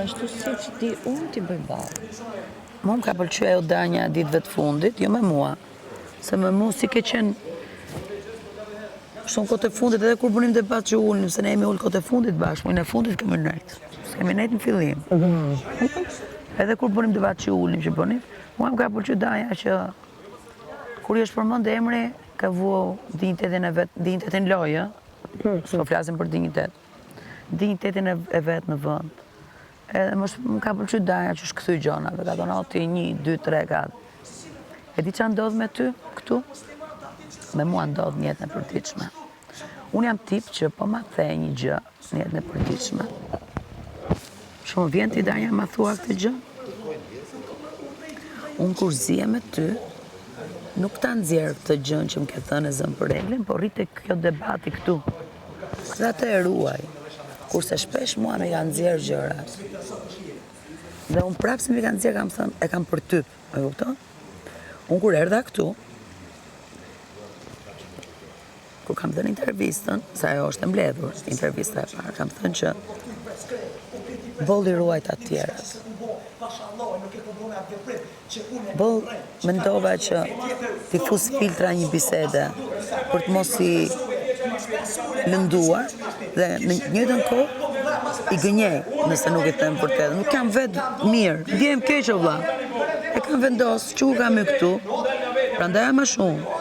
ashtu si që ti unë t'i bëj ballë. Mu më ka pëlqyer ajo danja e ditëve të fundit, jo me mua. Se me mua si ke qenë shumë kohë të fundit, edhe kur bënim debat që ulnim, se ne jemi ul kohë të fundit bashkë, mujnë e fundit kemi nejtë. S'kemi nejtë në fillim. Edhe kur bënim debat që ulnim që bënim, mua më ka pëlqyer danja që kur i është përmend emri, ka vu dinjitetin e vet, dinjitetin lojë, s'po flasim për dinjitet. Dinjitetin e vet në vend. Edhe më ka pëlqyer danja që shkëthy gjonave, ka thonë ti 1, 2, 3, 4. E di që ndodh me ty këtu? Me mua ndodh në jetën e përditshme. Unë jam tip që po ma thej një gjë në jetën e përditshme. Shumë vjen ti danja ma thua këtë gjë? Unë kur zije me ty, nuk ta nxjerr këtë gjën që më ke thënë e zëm për reglin, por rritë kjo debati këtu. Dhe atë e ruaj. Kurse shpesh mua me kanë nxjerr gjërat. Dhe unë prapë se mi kanë nxjerr kam thënë, e kam për typ, e kupton? Unë kur erdha këtu, kur kam dhënë intervistën, sa ajo është e mbledhur, intervista e parë, kam thënë që bolli ruajt atë tjerët. Boll mendova që t'i fus filtra një bisede për të mos i lënduar dhe në njëjtën kohë i gënjej nëse nuk i them për te. Nuk kam vetë mirë, ndjehem keq o vlla. E kam vendosë që u kam i këtu, prandaj më shumë.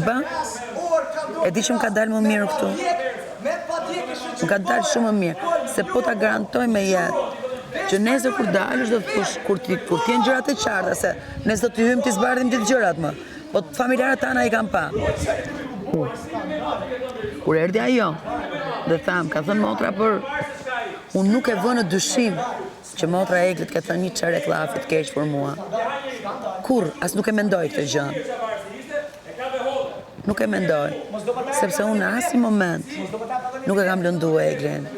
Ba, e di që më ka dalë më mirë këtu. Më ka dalë shumë më mirë, se po ta garantoj me jetë që nesër kur dalësh do të thosh kur ti janë gjërat e qarta, se nesër do të hyjmë ti zbardhim gjithë gjërat më. Po familjarët tana i kam pa. Kur erdhi ajo, dhe tham, ka thënë motra për unë nuk e vë në dyshim që motra Eglit ka thënë një çare llafit keq për mua. Kur, as nuk e mendoj këtë gjë. Nuk e mendoj, sepse unë në asnjë moment nuk e kam lënduar Eglin.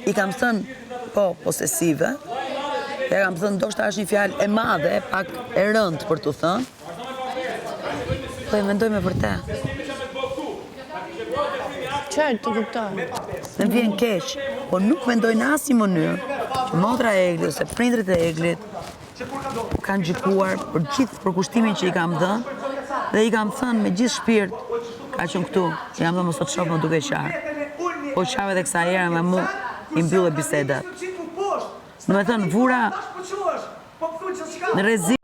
I kam thënë po, posesive, e kam thënë ndoshta është një fjalë e madhe, pak e rëndë për t'u thënë, po e mendoj me vërtet. Qartë të kuptoj. Më vjen keq, po nuk mendoj në asnjë mënyrë që motra e Eglit ose prindrit e Eglit kanë gjykuar për gjithë përkushtimin që i kam dhënë dhe i kam thënë me gjithë shpirt, ka qenë këtu, i kam thënë mos të shoh më duke qarë. Po qave edhe kësa herë me mu i mbyllë bisedat. Në me thënë, vura në rrezik.